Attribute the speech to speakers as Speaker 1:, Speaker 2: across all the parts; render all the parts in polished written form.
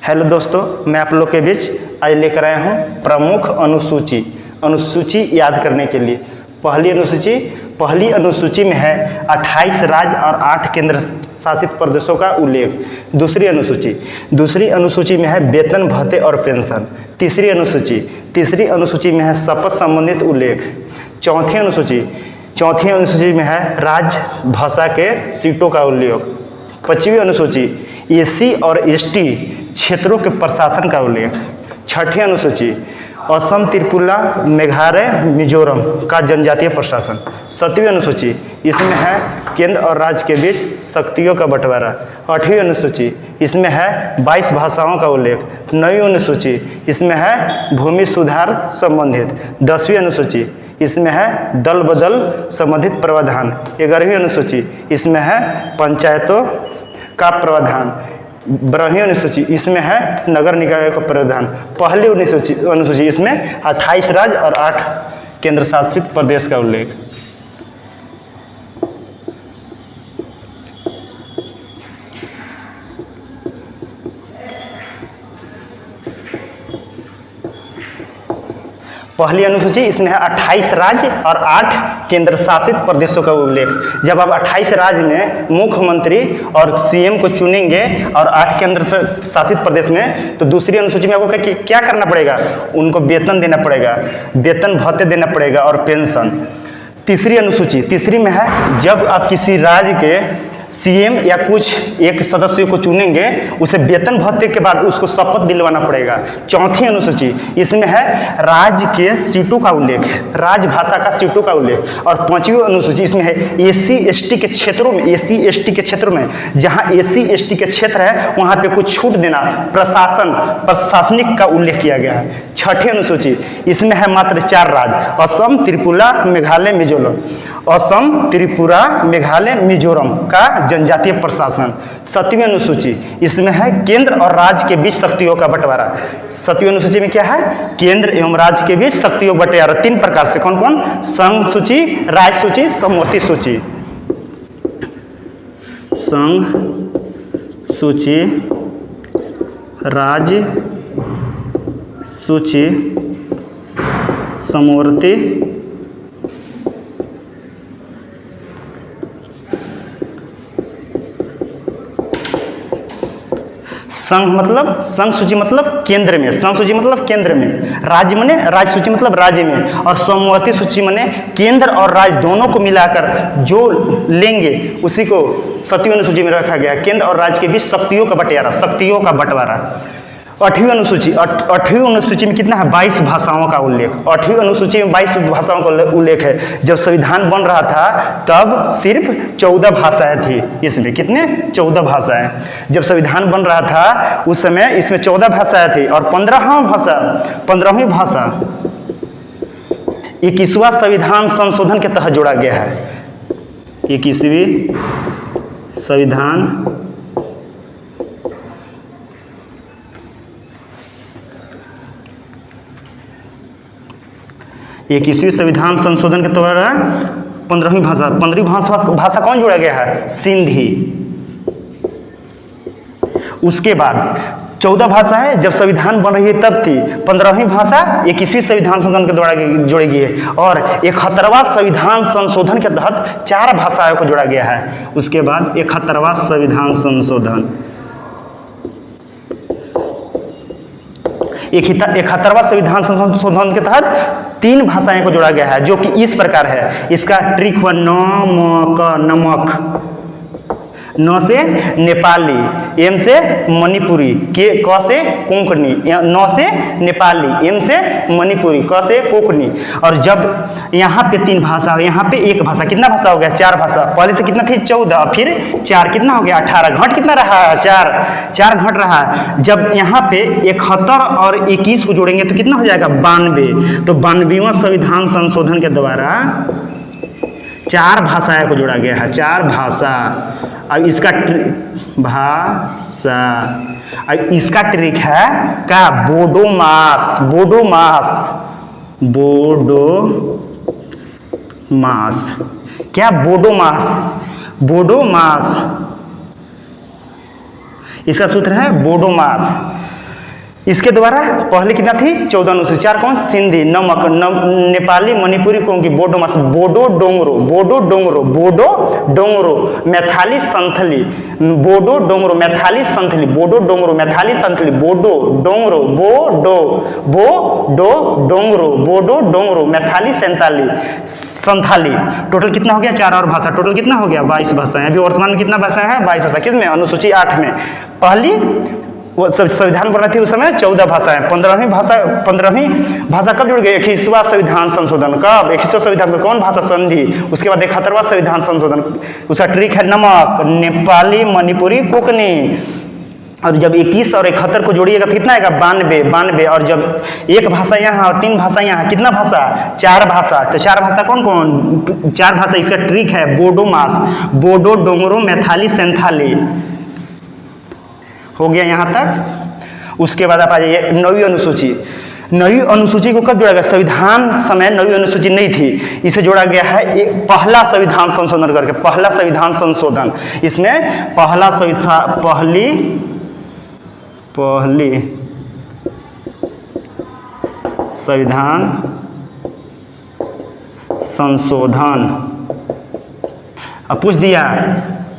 Speaker 1: Hello दोस्तों, मैं आप लोग के बीच आज लेकर आया हूँ प्रमुख अनुसूची याद करने के लिए। पहली अनुसूची में है 28 राज्य और 8 केंद्र शासित प्रदेशों का उल्लेख। दूसरी अनुसूची में है वेतन, भत्ते और पेंशन। तीसरी अनुसूची में है शपथ संबंधित उल्लेख। चौथी अनुसूची में है राज्य भाषा के सीटों का उल्लेख। 5वीं अनुसूची एससी और एसटी क्षेत्रों के प्रशासन का उल्लेख। 6ठी अनुसूची असम, त्रिपुरा, मेघालय, मिजोरम का जनजातीय प्रशासन। 7वीं अनुसूची इसमें है केंद्र और राज्य के बीच शक्तियों का बंटवारा। 8वीं अनुसूची इसमें है 22 भाषाओं का उल्लेख। 9वीं अनुसूची इसमें है भूमि सुधार संबंधित। 10वीं अनुसूची इसमें है दल बदल संबंधित प्रावधान। 11वीं अनुसूची इसमें है पंचायतों का प्रावधान। 12वीं अनुसूची इसमें है नगर निकायों का प्रावधान। पहली अनुसूची इसमें 28 राज्य और 8 केंद्र शासित प्रदेश का उल्लेख। पहली अनुसूची इसमें है 28 राज्य और 8 केंद्र शासित प्रदेशों का उल्लेख। जब आप 28 राज्य में मुख्यमंत्री और सीएम को चुनेंगे और 8 केंद्र शासित प्रदेश में, तो दूसरी अनुसूची में आपको क्या करना पड़ेगा? उनको वेतन देना पड़ेगा, वेतन भत्ते देना पड़ेगा और पेंशन। तीसरी में है जब आप किसी राज्य के सीएम या कुछ एक सदस्य को चुनेंगे, उसे वेतन भत्ते के बाद उसको शपथ दिलवाना पड़ेगा। चौथी अनुसूची इसमें है राज्य के सीटों का उल्लेख, राजभाषा का सीटों का उल्लेख। और 5वीं अनुसूची इसमें है एससी एसटी के क्षेत्रों में जहां एससी एसटी के क्षेत्र है वहां पे कुछ छूट देना, प्रशासनिक का उल्लेख किया गया है। 6ठी अनुसूची इसमें है मात्र 4 राज्य, असम, त्रिपुरा, मेघालय, मिजोरम का जनजातीय प्रशासन। 7वीं अनुसूची इसमें है केंद्र और राज्य के बीच शक्तियों का बंटवारा। 7वीं अनुसूची में क्या है? केंद्र एवं राज्य के बीच शक्तियों का बंटवारा 3 प्रकार से। कौन कौन? संघ सूची, राज्य सूची, समवर्ती सूची। संघ सूची, राज्य सूची, समवर्ती संघ सूची मतलब केंद्र में, राज्य माने राज्य सूची मतलब राज्य में, और समवर्ती सूची माने केंद्र और राज्य दोनों को मिलाकर जो लेंगे उसी को 7वीं अनुसूची में रखा गया। केंद्र और राज्य के बीच शक्तियों का बंटवारा। 8वीं अनुसूची में कितना है? 22 भाषाओं का उल्लेख। 8वीं अनुसूची में 22 भाषाओं का उल्लेख है। जब संविधान बन रहा था तब सिर्फ 14 भाषाएं थी। इसमें कितने? 14 भाषाएं। जब संविधान बन रहा था उस समय इसमें 14 भाषाएं थी और 15वीं भाषा 21वां संविधान संशोधन के तहत जोड़ा गया है। 21वीं संविधान संशोधन के द्वारा 15वीं भाषा कौन जोड़ा गया है? सिंधी। उसके बाद 14 भाषा है जब संविधान बन रही है तब थी। 15वीं भाषा 21वीं संविधान संशोधन के द्वारा जोड़ी गई है और 71वां संविधान संशोधन के तहत 4 भाषाओं को जोड़ा गया है। उसके बाद 71वां संविधान संशोधन, 71वां संविधान संशोधन के तहत 3 भाषाएं को जोड़ा गया है, जो कि इस प्रकार है। इसका ट्रिक हुआ नमक, न से नेपाली, एम से मणिपुरी, क से कोंकणी, न से नेपाली, एम से मणिपुरी, क से कोंकणी। और जब यहाँ पे 3 भाषा, यहाँ पे 1 भाषा, कितना भाषा हो गया? 4 भाषा। पहले से कितना थी? 14, फिर 4 कितना हो गया? 18। घट कितना रहा? 4 घट रहा। जब यहाँ पे 71 और 21 को जोड़ेंगे तो कितना हो जाएगा? 92। तो 92वां संविधान संशोधन के द्वारा 4 भाषाएं को जोड़ा गया है। 4 भाषा। अब इसका ट्रिक है का बोडोमास। क्या? बोडोमास। इसका सूत्र है बोडोमास। इसके द्वारा पहले कितना थी 14 अनुसूची। 4 कौन? सिंधी, नमक, नेपाली, मणिपुरी, कोंगी, बोडो मास, बोडो डोंगरो, बोडो डोंगरो, बोडो डोंगरो, मैथाली संथली, बोडो डोंगरो, मैथाली संथली, बोडो डोंगरो, मैथाली संथली, बोडो डोंगरो, बोडो डोंगरो, बोडो डोंगरो, मैथाली संथाली। टोटल कितना हो गया? 4 और भाषा, टोटल कितना हो गया? 22 भाषाएं। अभी वर्तमान में कितना भाषा है? 22 भाषा। किसमें? अनुसूची 8 में। पहली वो संविधान बना थी उस समय 14 भाषाएं। 15वीं भाषा कब जुड़ गई? 21वां संविधान संशोधन। कब? 21वां संविधान में कौन भाषा? संधि। उसके बाद 71वां संविधान संशोधन। उसका ट्रिक है नमक, नेपाली, मणिपुरी, कोंकणी। और जब 21 और 71 को जोड़िएगा तो कितना आएगा? 92। और जब एक भाषा यहाँ और 3 भाषा यहाँ, कितना भाषा? 4 भाषा। तो 4 भाषा कौन कौन? 4 भाषा। इसका ट्रिक है बोडो मास, बोडो डोंगरो, मैथाली, संथाली। हो गया यहाँ तक। उसके बाद आप आ जाइए 9वीं अनुसूची। 9वीं अनुसूची को कब जोड़ा गया? संविधान समय 9वीं अनुसूची नहीं थी, इसे जोड़ा गया है एक पहला संविधान संशोधन करके। पहला संविधान संशोधन, इसमें पहली संविधान संशोधन। अब पूछ दिया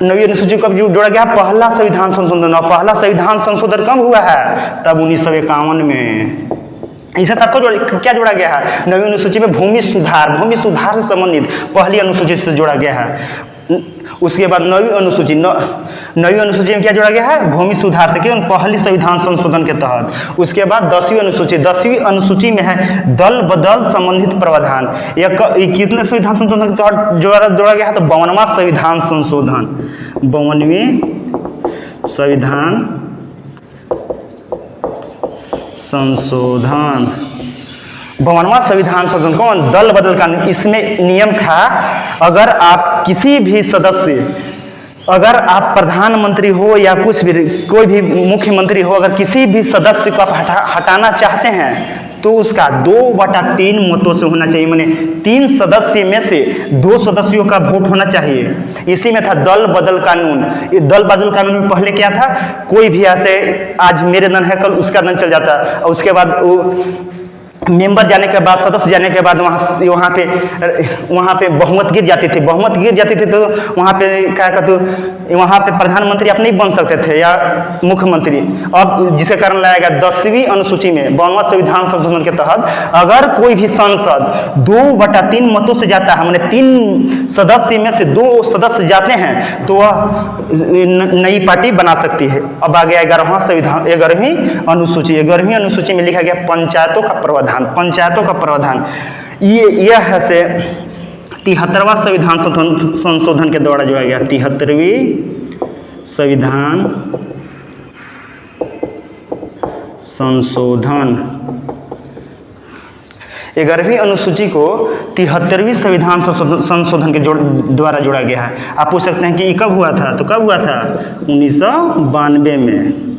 Speaker 1: 9वीं अनुसूची कब जोड़ा गया? पहला संविधान संशोधन। और पहला संविधान संशोधन कब हुआ है? तब 1951 में। इसे सबको क्या जोड़ा गया है? 9वीं अनुसूची में भूमि सुधार से संबंधित पहली अनुसूची से जोड़ा गया है। उसके बाद 9वीं अनुसूची में क्या जोड़ा गया है? भूमि सुधार से, क्यों? पहली संविधान संशोधन के तहत। उसके बाद 10वीं अनुसूची में है दल बदल संबंधित प्रावधान। कितने संविधान संशोधन के तहत जोड़ा गया है? तो 52वां संविधान संशोधन। 52वीं संविधान संशोधन। 52वां संविधान संशोधन कौन? दल बदल कानून। इसमें नियम था, अगर आप किसी भी सदस्य, अगर आप प्रधानमंत्री हो या कुछ भी, कोई भी मुख्यमंत्री हो, अगर किसी भी सदस्य को आप हटाना चाहते हैं तो उसका 2/3 मतों से होना चाहिए। माने 3 सदस्य में से 2 सदस्यों का वोट होना चाहिए। इसी में था दल बदल कानून। ये दल बदल कानून में पहले क्या था? कोई भी ऐसे, आज मेरे दल है कल उसका दल चल जाता, और उसके बाद वो मेंबर जाने के बाद, सदस्य जाने के बाद वहाँ पे बहुमत गिर जाती थी। तो वहाँ पे क्या कहते, वहाँ पे प्रधानमंत्री आप नहीं बन सकते थे या मुख्यमंत्री। अब जिसके कारण लाया गया 10वीं अनुसूची में 52वां संविधान संशोधन के तहत, अगर कोई भी सांसद 2/3 मतों से जाता है, माने 3 सदस्य में से 2 सदस्य जाते हैं, तो वह नई पार्टी बना सकती है। अब आ गया 11वीं अनुसूची। 11वीं अनुसूची में लिखा गया पंचायतों का प्रावधान। यह है से 73वां संविधान संशोधन के द्वारा जोड़ा गया। 73वीं संविधान संशोधन। 11वीं अनुसूची को 73वीं संविधान संशोधन के द्वारा जोड़ा गया है। आप पूछ सकते हैं कि ये कब हुआ था? तो कब हुआ था? 1992 में।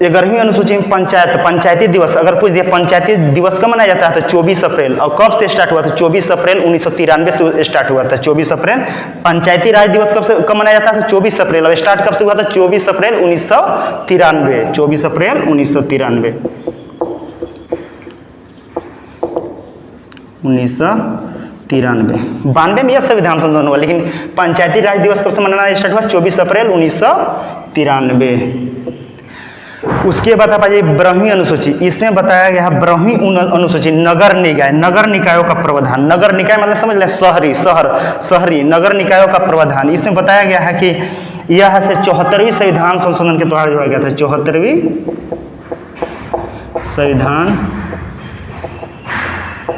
Speaker 1: 11वीं अनुसूची में पंचायती दिवस, अगर पूछ दिया पंचायती दिवस कब मनाया जाता है? तो 24 अप्रैल। और कब से स्टार्ट हुआ था? 24 अप्रैल 1993 से स्टार्ट हुआ था। 24 अप्रैल पंचायती राज दिवस कब मनाया जाता है? 24 अप्रैल। अब स्टार्ट कब से हुआ था? 24 अप्रैल 1993। 24 अप्रैल 1993। 92 में यह संविधान संशोधन हुआ, लेकिन पंचायती राज दिवस कब से मनाना स्टार्ट हुआ? 24 अप्रैल 1993। उसके बाद आप आ जाइए 12वीं अनुसूची। इसमें बताया गया है 12वीं अनुसूची नगर निकायों का प्रावधान। नगर निकाय मतलब समझ लें शहरी नगर निकायों का प्रावधान। इसमें बताया गया है कि यह से 74वीं संविधान संशोधन के द्वारा जोड़ा गया था। 74वीं संविधान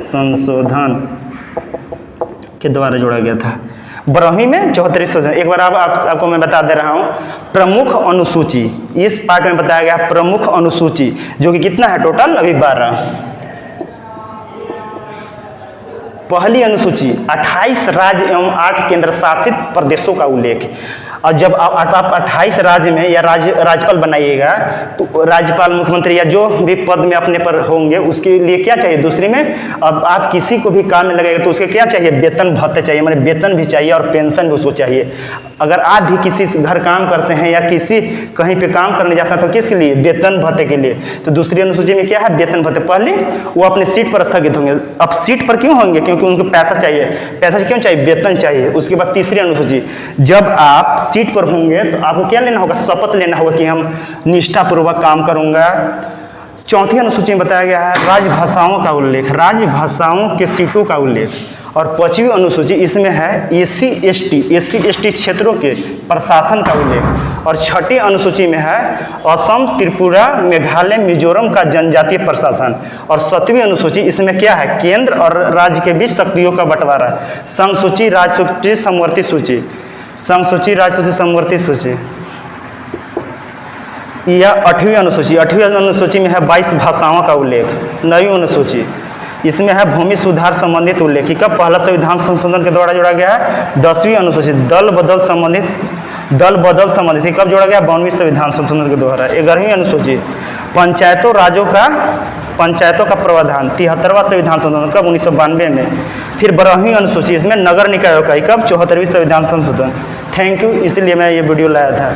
Speaker 1: संशोधन के द्वारा जोड़ा गया था। 12वीं में 74वीं संशोधन। एक बार आपको मैं बता दे रहा हूँ प्रमुख अनुसूची। इस पार्ट में बताया गया प्रमुख अनुसूची, जो कि कितना है टोटल? अभी 12। पहली अनुसूची 28 राज्य एवं 8 केंद्र शासित प्रदेशों का उल्लेख। और जब आप 28 राज्य में या राज्यपाल बनाइएगा तो राज्यपाल मुख्यमंत्री या जो भी पद में अपने पर होंगे उसके लिए क्या चाहिए, दूसरी में अब आप किसी को भी काम में लगाएगा तो उसके क्या चाहिए, वेतन भत्ते चाहिए, माने वेतन भी चाहिए और पेंशन भी उसको चाहिए। अगर आप भी किसी घर काम करते हैं या किसी कहीं पे काम करने जाते हैं तो किसके लिए, वेतन भत्ते के लिए। तो दूसरी अनुसूची में क्या है, वेतन भत्ते। पहले वो अपने सीट पर स्थगित होंगे, अब सीट पर क्यों होंगे, क्योंकि उनको पैसा चाहिए। पैसा क्यों चाहिए, वेतन चाहिए। उसके बाद तीसरी अनुसूची, जब आप सीट पर होंगे तो आपको क्या लेना होगा, शपथ लेना होगा कि हम निष्ठापूर्वक काम करूंगा। चौथी अनुसूची में बताया गया है राजभाषाओं का उल्लेख, राजभाषाओं के सीटों का उल्लेख। और पांचवी अनुसूची इसमें है एससी एसटी क्षेत्रों के प्रशासन का उल्लेख। और छठी अनुसूची में है असम, त्रिपुरा, मेघालय, मिजोरम का जनजातीय प्रशासन। और सातवीं अनुसूची इसमें क्या है, केंद्र और राज्य के बीच शक्तियों का बंटवारा, संघ सूची, राज्य सूची, समवर्ती सूची, संघ सूची, राज्य सूची, समवर्ती सूची। यह आठवीं अनुसूची में है 22 भाषाओं का उल्लेख। 9वीं अनुसूची इसमें है भूमि सुधार संबंधित उल्लेख, कब पहला संविधान संशोधन के द्वारा जोड़ा गया है। 10वीं अनुसूची दल बदल संबंधित कब जोड़ा गया, 52वीं संविधान संशोधन के द्वारा। 11वीं अनुसूची पंचायतों का प्रावधान, 73वां संविधान संशोधन कब, 1992 में। फिर 12वीं अनुसूची इसमें नगर निकायों का कब, 74वीं संविधान संशोधन। थैंक यू, इसलिए मैं ये वीडियो लाया था।